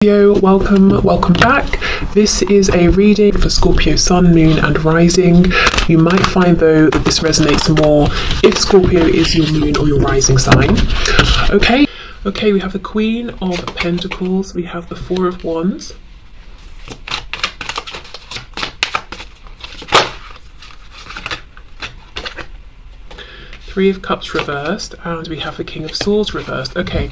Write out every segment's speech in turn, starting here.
Welcome back. This is a reading for Scorpio Sun, Moon and Rising. You might find though that this resonates more if Scorpio is your moon or your rising sign. Okay, we have the Queen of Pentacles, we have the Four of Wands, Three of Cups reversed, and we have the King of Swords reversed. Okay.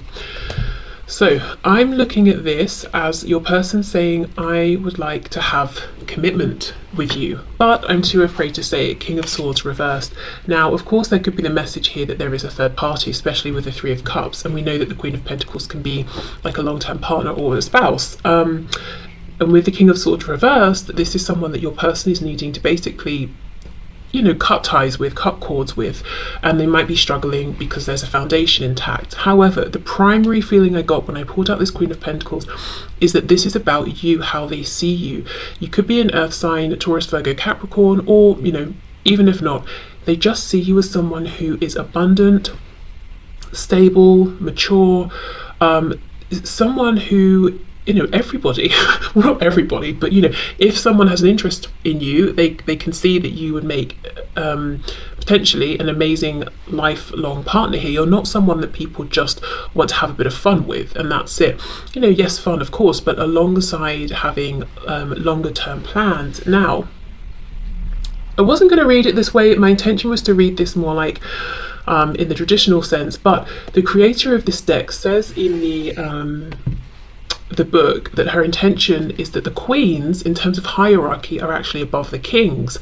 So I'm looking at this as your person saying, I would like to have commitment with you, but I'm too afraid to say it. King of Swords reversed. Now, of course, there could be the message here that there is a third party, especially with the Three of Cups. And we know that the Queen of Pentacles can be like a long-term partner or a spouse. And with the King of Swords reversed, this is someone that your person is needing to basically cut ties with, cut cords with, and they might be struggling because there's a foundation intact. However, the primary feeling I got when I pulled out this Queen of Pentacles is that this is about you, how they see you. You could be an earth sign, Taurus, Virgo, Capricorn, or, even if not, they just see you as someone who is abundant, stable, mature, someone who everybody, well, not everybody, but if someone has an interest in you, they can see that you would make potentially an amazing lifelong partner here. You're not someone that people just want to have a bit of fun with and that's it. Yes, fun of course, but alongside having longer term plans. Now, I wasn't going to read it this way. My intention was to read this more like in the traditional sense, but the creator of this deck says in the book that her intention is that the queens, in terms of hierarchy, are actually above the kings.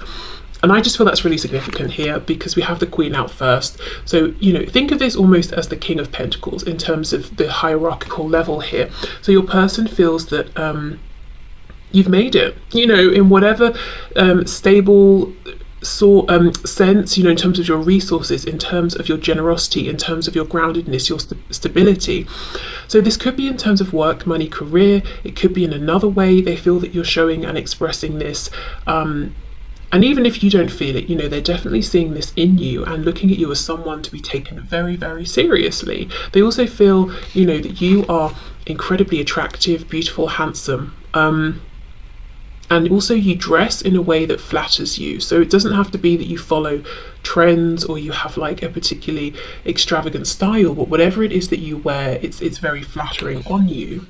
And I just feel that's really significant here because we have the queen out first. So, think of this almost as the King of Pentacles in terms of the hierarchical level here. So your person feels that you've made it, in whatever stable sense, in terms of your resources, in terms of your generosity, in terms of your groundedness, your stability. So this could be in terms of work, money, career. It could be in another way they feel that you're showing and expressing this. And even if you don't feel it, they're definitely seeing this in you and looking at you as someone to be taken very, very seriously. They also feel, that you are incredibly attractive, beautiful, handsome. And also you dress in a way that flatters you. So it doesn't have to be that you follow trends or you have like a particularly extravagant style, but whatever it is that you wear, it's very flattering on you.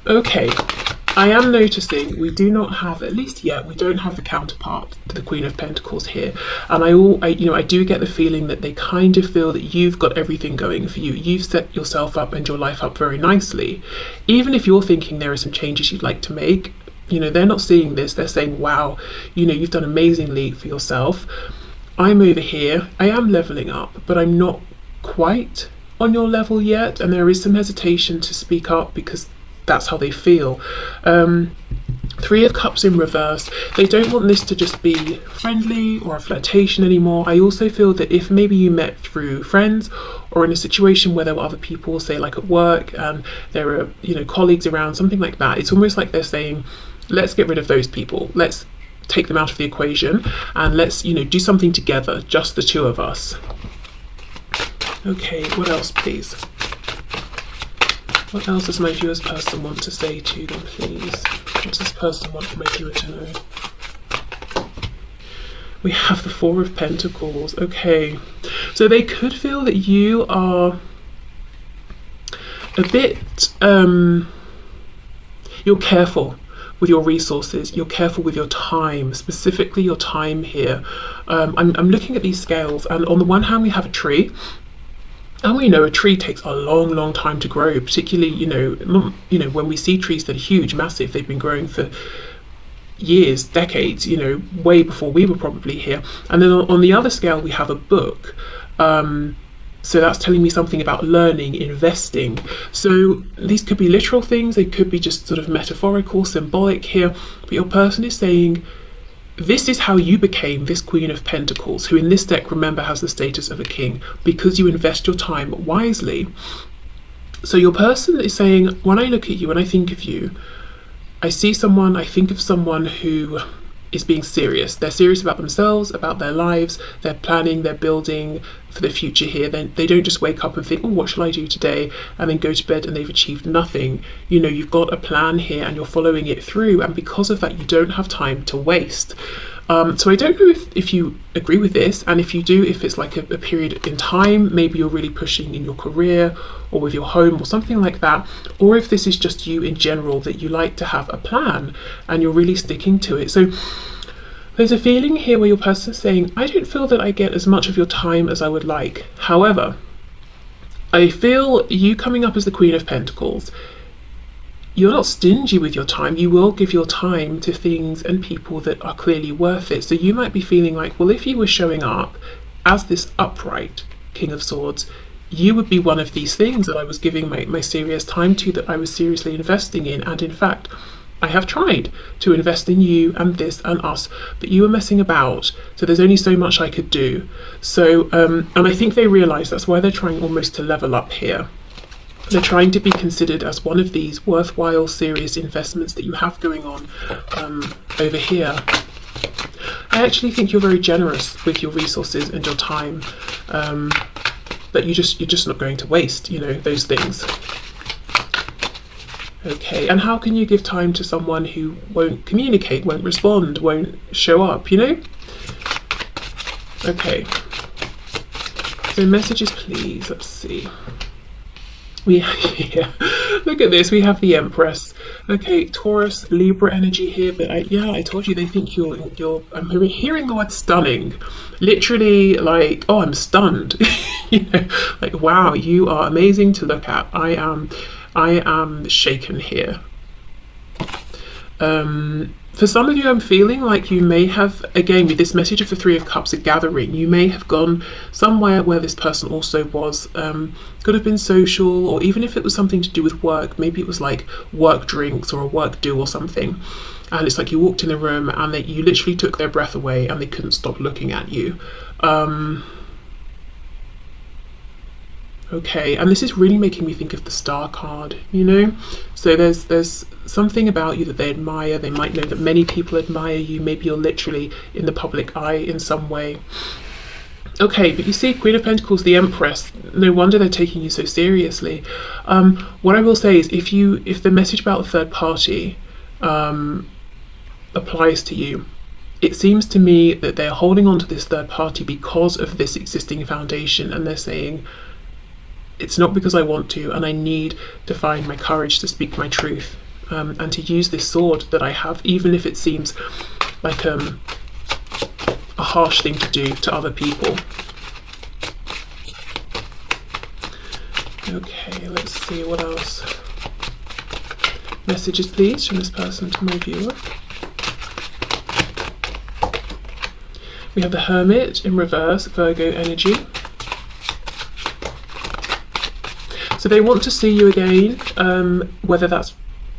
Okay, I am noticing we do not have, at least yet, we don't have the counterpart to the Queen of Pentacles here. And I do get the feeling that they kind of feel that you've got everything going for you. You've set yourself up and your life up very nicely. Even if you're thinking there are some changes you'd like to make, they're not seeing this. They're saying, wow, you've done amazingly for yourself. I'm over here. I am leveling up, but I'm not quite on your level yet. And there is some hesitation to speak up because that's how they feel. Three of Cups in reverse. They don't want this to just be friendly or a flirtation anymore. I also feel that if maybe you met through friends or in a situation where there were other people, say like at work, and there are colleagues around, something like that, it's almost like they're saying, let's get rid of those people. Let's take them out of the equation and let's do something together, just the two of us. Okay, what else please? What else does my viewer's person want to say to them, please? What does this person want my viewer to know? We have the Four of Pentacles. Okay, so they could feel that you are a bit, you're careful with your resources, you're careful with your time, specifically your time here. I'm looking at these scales, and on the one hand we have a tree. And we know a tree takes a long time to grow, particularly, when we see trees that are huge, massive, they've been growing for years, decades, way before we were probably here. And then on the other scale, we have a book. So that's telling me something about learning, investing. So these could be literal things. They could be just sort of metaphorical, symbolic here. But your person is saying, this is how you became this Queen of Pentacles, who in this deck, remember, has the status of a king, because you invest your time wisely. So your person is saying, when I look at you, when I think of you, I see someone, I think of someone who is being serious. They're serious about themselves, about their lives, they're planning, they're building for the future here. They don't just wake up and think, oh, what shall I do today, and then go to bed and they've achieved nothing. You know, you've got a plan here and you're following it through, and because of that you don't have time to waste. So I don't know if you agree with this, and if you do, if it's like a period in time, maybe you're really pushing in your career or with your home or something like that, or if this is just you in general, that you like to have a plan and you're really sticking to it. So there's a feeling here where your person is saying, I don't feel that I get as much of your time as I would like. However, I feel you coming up as the Queen of Pentacles, you're not stingy with your time. You will give your time to things and people that are clearly worth it. So you might be feeling like, well, if you were showing up as this upright King of Swords, you would be one of these things that I was giving my serious time to, that I was seriously investing in. And in fact, I have tried to invest in you and this and us, but you were messing about. So there's only so much I could do. So, and I think they realise that's why they're trying almost to level up here. They're trying to be considered as one of these worthwhile, serious investments that you have going on over here. I actually think you're very generous with your resources and your time, but you're just not going to waste, you know, those things. Okay, and how can you give time to someone who won't communicate, won't respond, won't show up, you know? Okay, so messages please, let's see. Yeah, look at this, we have the Empress. Okay, Taurus, Libra energy here, but I told you they think you're I'm hearing the word stunning. Literally, like, oh, I'm stunned. You know, like, wow, you are amazing to look at. I am shaken here. For some of you, I'm feeling like you may have, again, with this message of the Three of Cups, a gathering, you may have gone somewhere where this person also was, could have been social, or even if it was something to do with work, maybe it was like work drinks or a work do or something. And it's like you walked in the room and you literally took their breath away and they couldn't stop looking at you. Okay, and this is really making me think of the Star card, you know? So there's something about you that they admire. They might know that many people admire you. Maybe you're literally in the public eye in some way. Okay, but you see, Queen of Pentacles, the Empress, no wonder they're taking you so seriously. What I will say is, if the message about the third party applies to you, it seems to me that they're holding on to this third party because of this existing foundation, and they're saying, it's not because I want to, and I need to find my courage to speak my truth, and to use this sword that I have, even if it seems like a harsh thing to do to other people. Okay, let's see what else. Messages please from this person to my viewer. We have the Hermit in reverse, Virgo energy. So they want to see you again, whether that's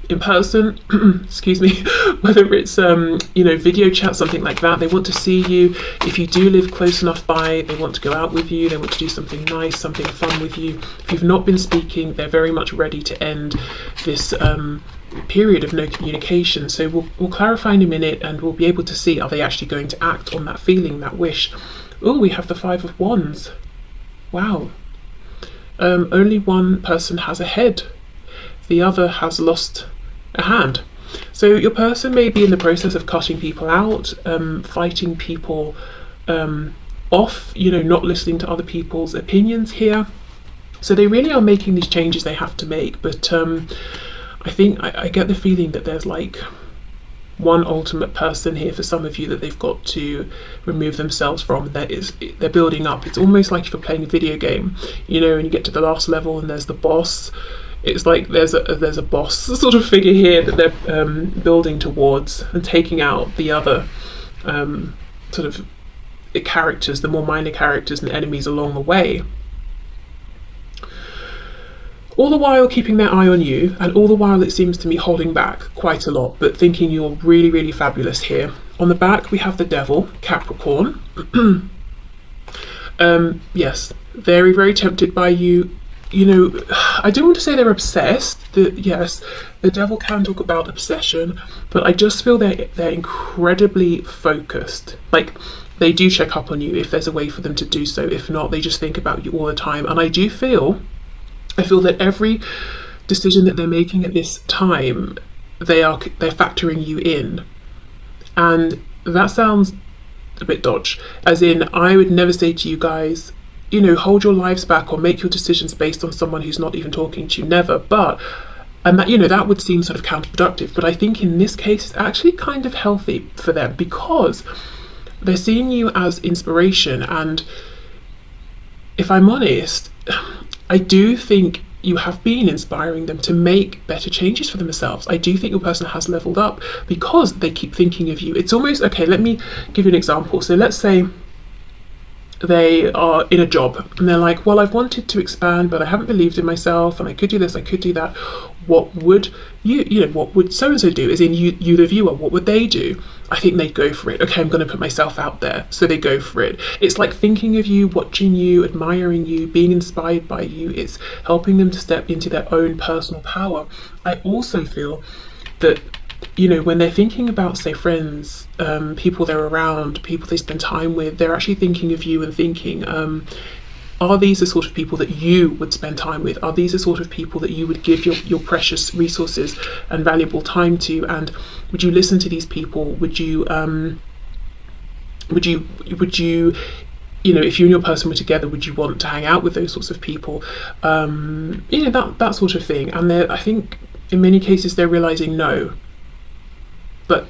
in person, excuse me, whether it's you know, video chat, something like that. They want to see you. If you do live close enough by, they want to go out with you. They want to do something nice, something fun with you. If you've not been speaking, they're very much ready to end this period of no communication. So we'll clarify in a minute, and we'll be able to see, are they actually going to act on that feeling, that wish. Oh, we have the Five of Wands. Wow. Only one person has a head, the other has lost a hand. So your person may be in the process of cutting people out, fighting people off, you know, not listening to other people's opinions here. So they really are making these changes they have to make, but I think I get the feeling that there's like one ultimate person here for some of you that they've got to remove themselves from. They're building up. It's almost like if you're playing a video game, you know, and you get to the last level and there's the boss. It's like there's a boss sort of figure here that they're building towards, and taking out the other sort of characters, the more minor characters and enemies along the way. All the while keeping their eye on you, and all the while it seems to me holding back quite a lot, but thinking you're really, really fabulous here. On the back we have the Devil, Capricorn. Yes, very, very tempted by you. you know, I don't want to say they're obsessed. Yes, the devil can talk about obsession, but I just feel they're incredibly focused. Like, they do check up on you if there's a way for them to do so. If not, they just think about you all the time. And I feel that every decision that they're making at this time, they're factoring you in. And that sounds a bit dodge, as in, I would never say to you guys, you know, hold your lives back or make your decisions based on someone who's not even talking to you. Never. But, and that, you know, that would seem sort of counterproductive, but I think in this case it's actually kind of healthy for them, because they're seeing you as inspiration. And if I'm honest, I do think you have been inspiring them to make better changes for themselves. I do think your person has leveled up because they keep thinking of you. It's almost, okay, let me give you an example. So let's say they are in a job and they're like, well, I've wanted to expand, but I haven't believed in myself, and I could do this, I could do that. What would what would so-and-so do? As in, you the viewer, what would they do? I think they'd go for it. Okay, I'm going to put myself out there. So they go for it. It's like thinking of you, watching you, admiring you, being inspired by you. It's helping them to step into their own personal power. I also feel that, you know, when they're thinking about, say, friends, people they're around, people they spend time with, they're actually thinking of you and thinking, are these the sort of people that you would spend time with? Are these the sort of people that you would give your precious resources and valuable time to? And would you listen to these people? Would you, you know, if you and your person were together, would you want to hang out with those sorts of people? You know, that sort of thing. And I think in many cases they're realizing no. But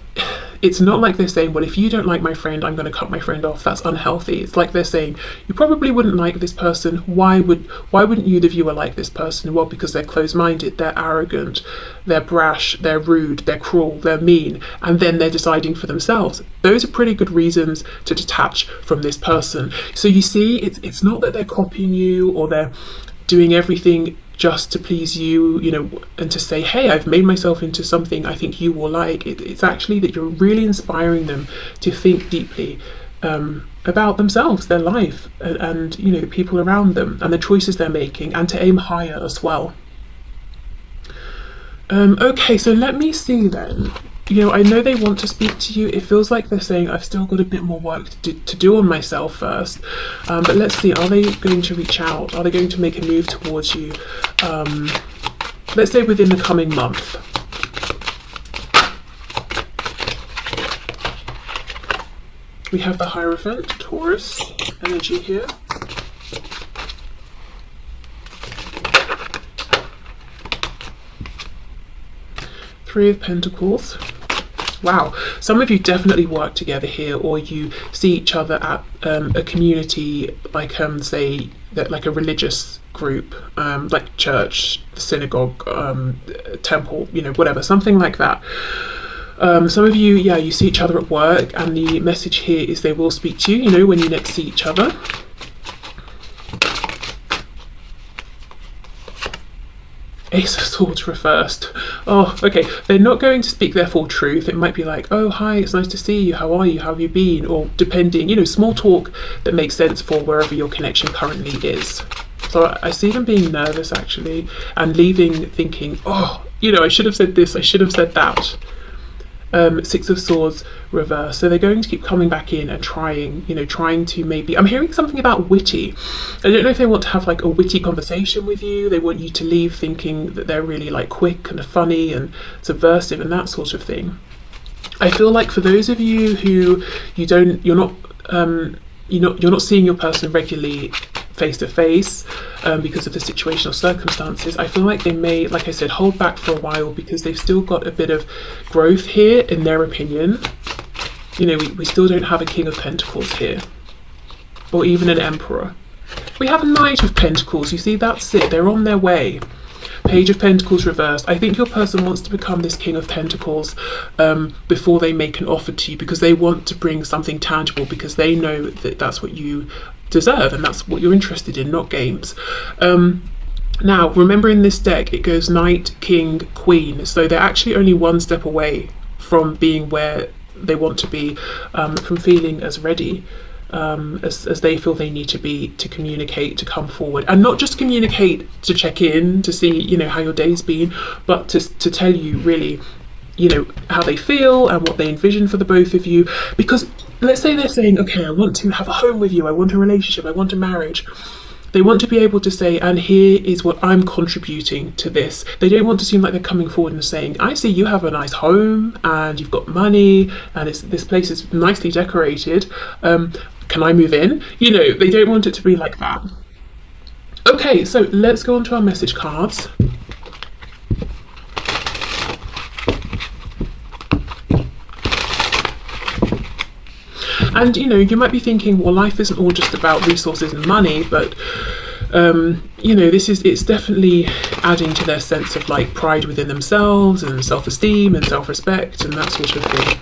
it's not like they're saying, well, if you don't like my friend, I'm going to cut my friend off. That's unhealthy. It's like they're saying, you probably wouldn't like this person. Why wouldn't you, the viewer, like this person? Well, because they're closed-minded, they're arrogant, they're brash, they're rude, they're cruel, they're mean, and then they're deciding for themselves. Those are pretty good reasons to detach from this person. So you see, it's not that they're copying you or they're doing everything just to please you, you know, and to say, hey, I've made myself into something I think you will like. It's actually that you're really inspiring them to think deeply about themselves, their life, and you know, the people around them and the choices they're making, and to aim higher as well. Okay, so let me see then. You know, I know they want to speak to you. It feels like they're saying, I've still got a bit more work to do on myself first. But let's see, are they going to reach out? Are they going to make a move towards you? Let's say within the coming month. We have the Hierophant, Taurus energy here. Three of Pentacles. Wow, some of you definitely work together here, or you see each other at a community, like say that, like a religious group, like church, synagogue, temple, you know, whatever, something like that. Some of you, yeah, you see each other at work, and the message here is they will speak to you, you know, when you next see each other. Ace of Swords reversed. Oh, okay. They're not going to speak their full truth. It might be like, oh, hi, it's nice to see you. How are you? How have you been? Or depending, you know, small talk that makes sense for wherever your connection currently is. So I see them being nervous, actually, and leaving thinking, oh, you know, I should have said this, I should have said that. Six of Swords reverse. So they're going to keep coming back in and trying, you know, trying to maybe, I'm hearing something about witty. I don't know if they want to have like a witty conversation with you. They want you to leave thinking that they're really like quick and funny and subversive and that sort of thing. I feel like for those of you who you're not seeing your person regularly face to face because of the situational circumstances, I feel like they may, like I said, hold back for a while because they've still got a bit of growth here in their opinion. You know, we still don't have a King of Pentacles here, or even an Emperor. We have a Knight of Pentacles. You see, that's it, they're on their way. Page of Pentacles reversed. I think your person wants to become this King of Pentacles before they make an offer to you, because they want to bring something tangible, because they know that that's what you deserve and that's what you're interested in, not games. Now, remember, in this deck it goes Knight, King, Queen, so they're actually only one step away from being where they want to be, from feeling as ready. as they feel they need to be, to communicate, to come forward, and not just communicate to check in to see, you know, how your day's been, but to tell you really, you know, how they feel and what they envision for the both of you. Because let's say they're saying, okay, I want to have a home with you, I want a relationship, I want a marriage. They want to be able to say, and here is what I'm contributing to this. They don't want to seem like they're coming forward and saying, I see you have a nice home and you've got money and this place is nicely decorated. Can I move in? You know, they don't want it to be like that. Okay, so let's go on to our message cards. And you know, you might be thinking, well, life isn't all just about resources and money, but you know, it's definitely adding to their sense of like pride within themselves and self-esteem and self-respect and that sort of thing.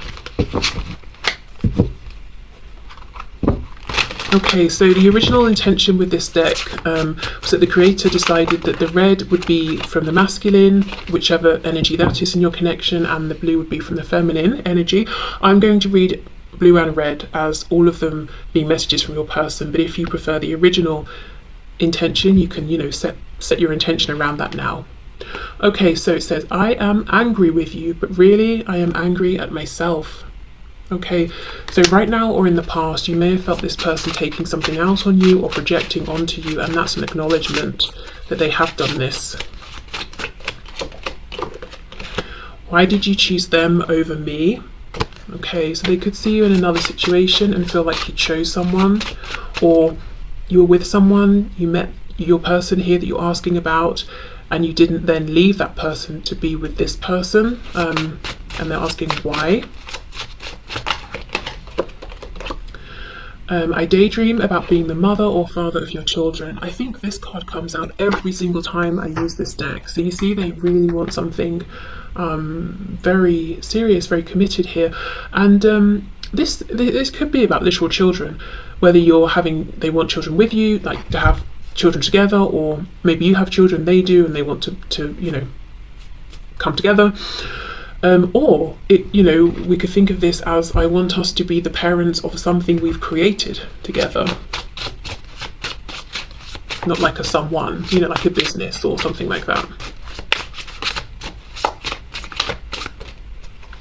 Okay, so the original intention with this deck was that the creator decided that the red would be from the masculine, whichever energy that is in your connection, and the blue would be from the feminine energy. I'm going to read blue and red as all of them being messages from your person, but if you prefer the original intention, you can, you know, set your intention around that now. Okay, so it says, I am angry with you, but really I am angry at myself. Okay, so right now or in the past, you may have felt this person taking something out on you or projecting onto you, and that's an acknowledgement that they have done this. Why did you choose them over me? Okay, so they could see you in another situation and feel like you chose someone, or you were with someone, you met your person here that you're asking about, and you didn't then leave that person to be with this person, and they're asking why. I daydream about being the mother or father of your children. I think this card comes out every single time I use this deck. So you see, they really want something very serious, very committed here. And this could be about literal children, whether they want children with you, like to have children together, or maybe you have children, they do, and they want to you know, come together. Or you know, we could think of this as, I want us to be the parents of something we've created together. Not like a someone, you know, like a business or something like that.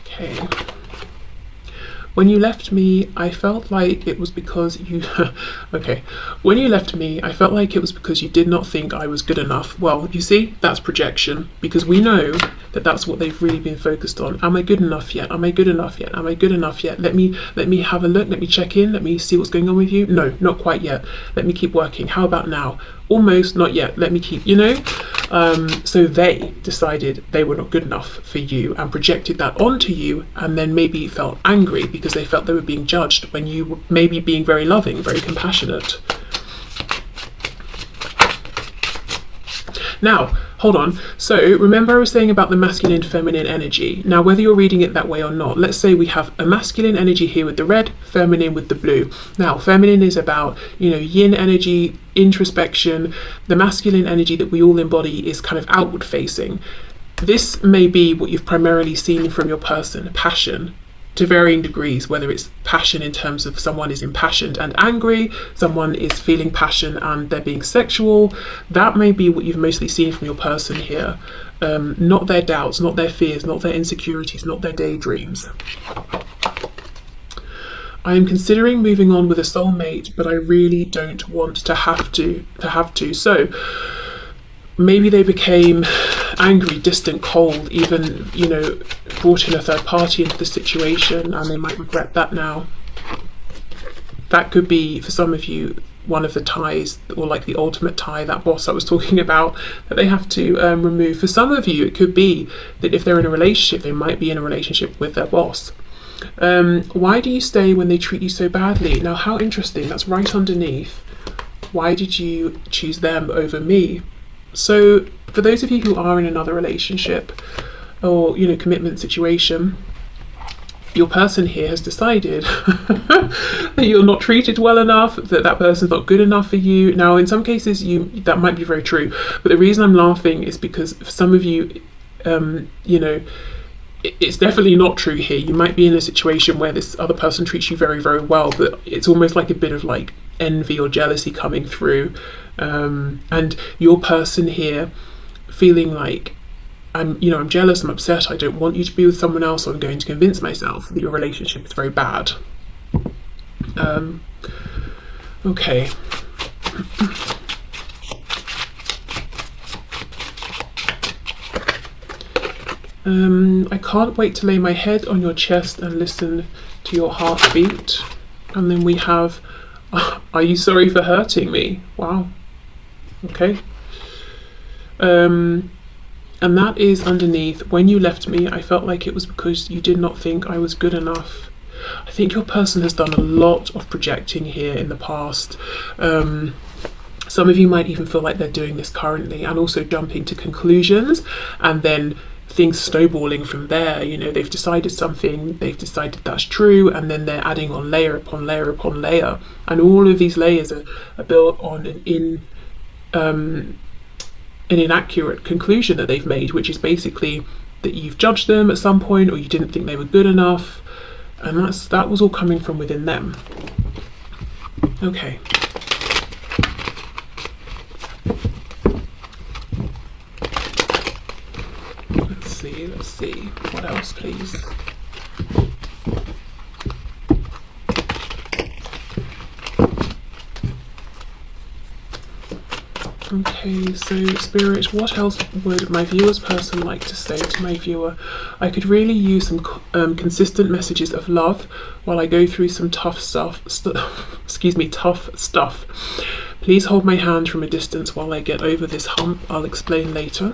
Okay. When you left me, I felt like it was because you... okay. When you left me, I felt like it was because you did not think I was good enough. Well, you see, that's projection, because we know that that's what they've really been focused on. Am I good enough yet? Am I good enough yet? Am I good enough yet? Let me have a look. Let me check in. Let me see what's going on with you. No, not quite yet. Let me keep working. How about now? Almost, not yet. Let me keep, you know? So they decided they were not good enough for you and projected that onto you, and then maybe felt angry because they felt they were being judged when you were maybe being very loving, very compassionate. Now, hold on. So remember I was saying about the masculine and feminine energy. Now, whether you're reading it that way or not, let's say we have a masculine energy here with the red, feminine with the blue. Now, feminine is about, you know, yin energy, introspection. The masculine energy that we all embody is kind of outward facing. This may be what you've primarily seen from your person, passion, to varying degrees, whether it's passion in terms of someone is impassioned and angry, someone is feeling passion and they're being sexual. That may be what you've mostly seen from your person here. Not their doubts, not their fears, not their insecurities, not their daydreams. I am considering moving on with a soulmate, but I really don't want to have to. So maybe they became angry, distant, cold, even, you know, brought in a third party into the situation, and they might regret that now. That could be, for some of you, one of the ties, or like the ultimate tie, that boss I was talking about, that they have to remove. For some of you, it could be that if they're in a relationship, they might be in a relationship with their boss. Why do you stay when they treat you so badly? Now, how interesting, that's right underneath. Why did you choose them over me? So for those of you who are in another relationship or, you know, commitment situation, your person here has decided that you're not treated well enough, that person's not good enough for you. Now, in some cases, that might be very true, but the reason I'm laughing is because for some of you, you know, it's definitely not true here. You might be in a situation where this other person treats you very, very well, but it's almost like a bit of like envy or jealousy coming through, and your person here feeling like, I'm jealous, I'm upset, I don't want you to be with someone else, so I'm going to convince myself that your relationship is very bad. Okay. I can't wait to lay my head on your chest and listen to your heartbeat. And then we have, are you sorry for hurting me? Wow. Okay. And that is underneath, when you left me, I felt like it was because you did not think I was good enough. I think your person has done a lot of projecting here in the past. Some of you might even feel like they're doing this currently, and also jumping to conclusions and then things snowballing from there. They've decided something, they've decided that's true, and then they're adding on layer upon layer upon layer, and all of these layers are built on an inaccurate conclusion that they've made, which is basically that you've judged them at some point, or you didn't think they were good enough, and that was all coming from within them. Okay. Let's see. What else, please? Okay, so Spirit, what else would my viewer's person like to say to my viewer? I could really use some consistent messages of love while I go through some tough stuff. Tough stuff. Please hold my hand from a distance while I get over this hump. I'll explain later.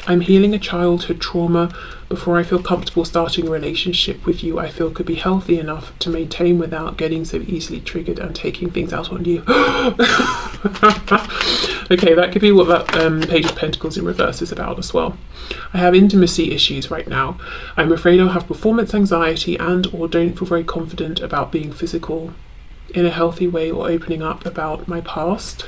I'm healing a childhood trauma before I feel comfortable starting a relationship with you. I feel could be healthy enough to maintain without getting so easily triggered and taking things out on you. Okay, that could be what that Page of Pentacles in reverse is about as well. I have intimacy issues right now. I'm afraid I'll have performance anxiety and or don't feel very confident about being physical in a healthy way or opening up about my past.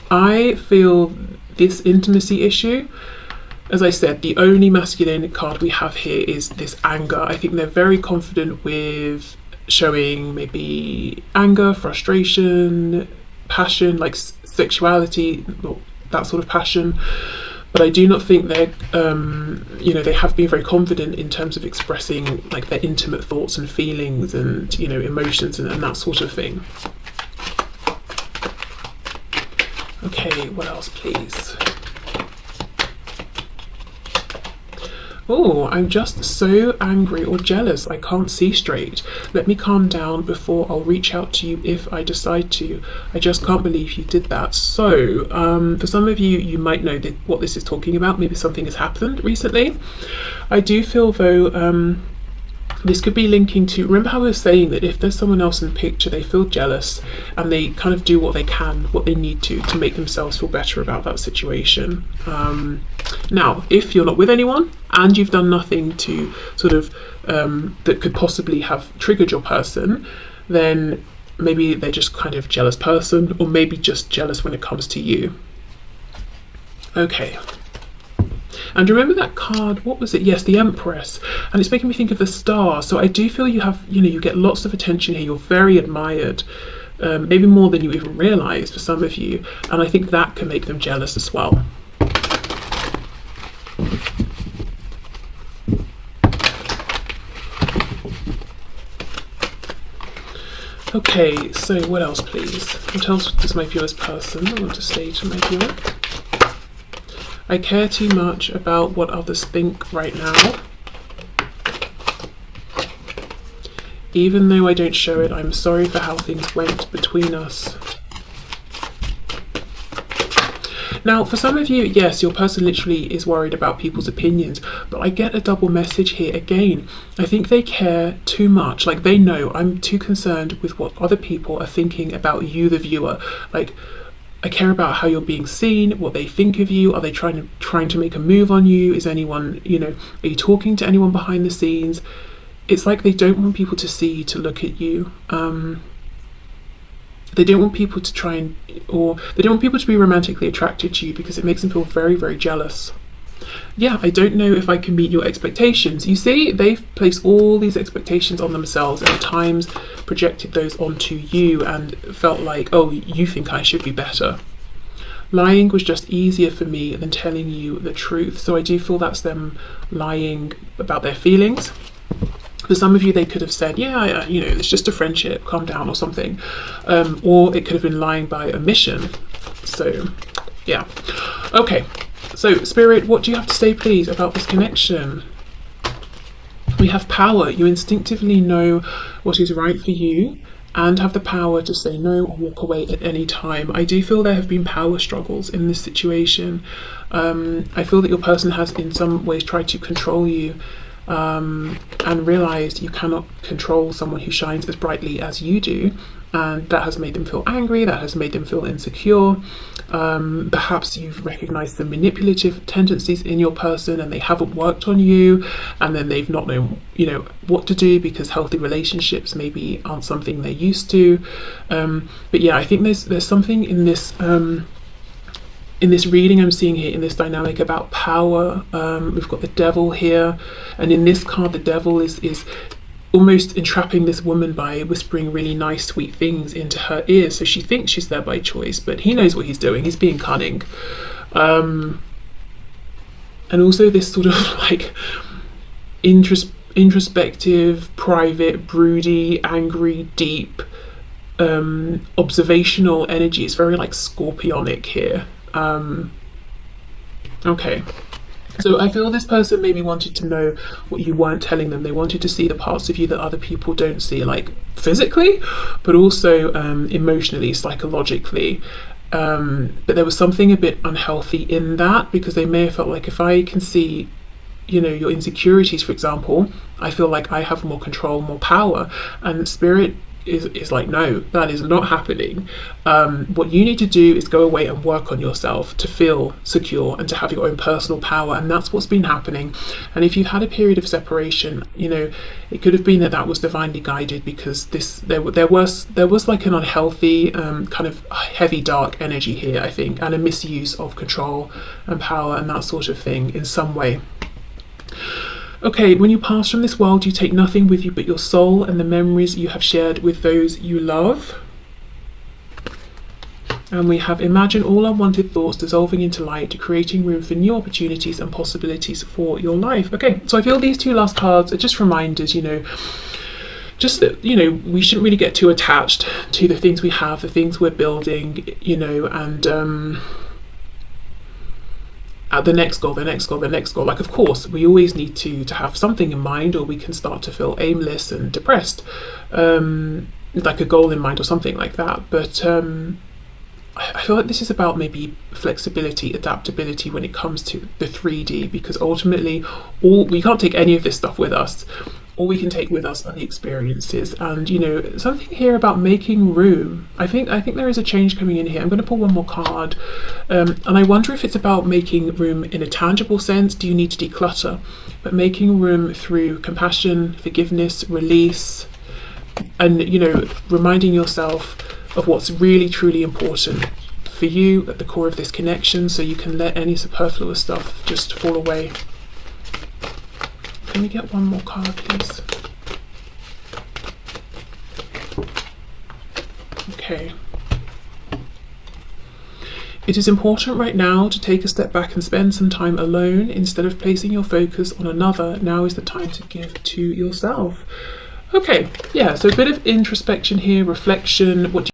I feel this intimacy issue, as I said, the only masculine card we have here is this anger. I think they're very confident with showing maybe anger, frustration, passion, like sexuality, that sort of passion. But I do not think they're, they have been very confident in terms of expressing like their intimate thoughts and feelings and, emotions and that sort of thing. Okay, what else, please? Oh, I'm just so angry or jealous. I can't see straight. Let me calm down before I'll reach out to you if I decide to. I just can't believe you did that. So, for some of you, you might know what this is talking about. Maybe something has happened recently. I do feel, though, this could be linking to, remember how I was saying that if there's someone else in the picture, they feel jealous and they kind of do what they can, what they need to make themselves feel better about that situation. Now, if you're not with anyone and you've done nothing to sort of, that could possibly have triggered your person, then maybe they're just kind of jealous person, or maybe just jealous when it comes to you. Okay. And remember that card, what was it? Yes, the Empress. And it's making me think of the star. So I do feel you have, you get lots of attention here. You're very admired, maybe more than you even realise for some of you. And I think that can make them jealous as well. Okay, so what else, please? What else does my viewer's person want to say to my viewer? I care too much about what others think right now. Even though I don't show it, I'm sorry for how things went between us. Now, for some of you, yes, your person literally is worried about people's opinions, but I get a double message here again. I think they care too much. Like, they know I'm too concerned with what other people are thinking about you, the viewer. Like, I care about how you're being seen, what they think of you. Are they trying to make a move on you? Is anyone, are you talking to anyone behind the scenes? It's like they don't want people to see, to look at you. they don't want people to try and, or they don't want people to be romantically attracted to you because it makes them feel very, very jealous. Yeah, I don't know if I can meet your expectations. You see, they've placed all these expectations on themselves and at times projected those onto you and felt like, oh, you think I should be better. Lying was just easier for me than telling you the truth. So I do feel that's them lying about their feelings. For some of you, they could have said, yeah, you know, it's just a friendship, calm down or something. Or it could have been lying by omission. So, yeah. Okay. So, Spirit, what do you have to say, please, about this connection? We have power. You instinctively know what is right for you and have the power to say no or walk away at any time. I do feel there have been power struggles in this situation. I feel that your person has in some ways tried to control you and realised you cannot control someone who shines as brightly as you do. And that has made them feel angry, that has made them feel insecure. Perhaps you've recognised the manipulative tendencies in your person and they haven't worked on you, and then they've not known, you know, what to do because healthy relationships maybe aren't something they're used to. But yeah, I think there's something in this reading I'm seeing here, in this dynamic about power. We've got the devil here, and in this card the devil is almost entrapping this woman by whispering really nice sweet things into her ears, so she thinks she's there by choice, but he knows what he's doing. He's being cunning. And also this sort of like introspective, private, broody, angry, deep, observational energy. It's very like scorpionic here. Okay. So I feel this person maybe wanted to know what you weren't telling them. They wanted to see the parts of you that other people don't see, like physically, but also emotionally, psychologically. But there was something a bit unhealthy in that, because they may have felt like, if I can see, you know, your insecurities, for example, I feel like I have more control, more power. And Spirit is like, no, that is not happening. What you need to do is go away and work on yourself to feel secure and to have your own personal power, and that's what's been happening. And if you've had a period of separation, you know, it could have been that was divinely guided, because there was like an unhealthy kind of heavy dark energy here, I think, and a misuse of control and power and that sort of thing in some way. Okay, when you pass from this world, you take nothing with you but your soul and the memories you have shared with those you love. And we have imagine all unwanted thoughts dissolving into light, creating room for new opportunities and possibilities for your life. Okay, so I feel these two last cards are just reminders, you know, just that, you know, we shouldn't really get too attached to the things we have, the things we're building, you know, and the next goal, the next goal, the next goal. Like, of course, we always need to have something in mind, or we can start to feel aimless and depressed, like a goal in mind or something like that. But I feel like this is about maybe flexibility, adaptability when it comes to the 3D, because ultimately we can't take any of this stuff with us. All we can take with us are the experiences. And, you know, something here about making room. I think there is a change coming in here. I'm going to pull one more card, and I wonder if it's about making room in a tangible sense. Do you need to declutter? But making room through compassion, forgiveness, release, and, you know, reminding yourself of what's really truly important for you at the core of this connection, so you can let any superfluous stuff just fall away. Can we get one more card, please? Okay. It is important right now to take a step back and spend some time alone instead of placing your focus on another. Now is the time to give to yourself. Okay, yeah, so a bit of introspection here, reflection. What do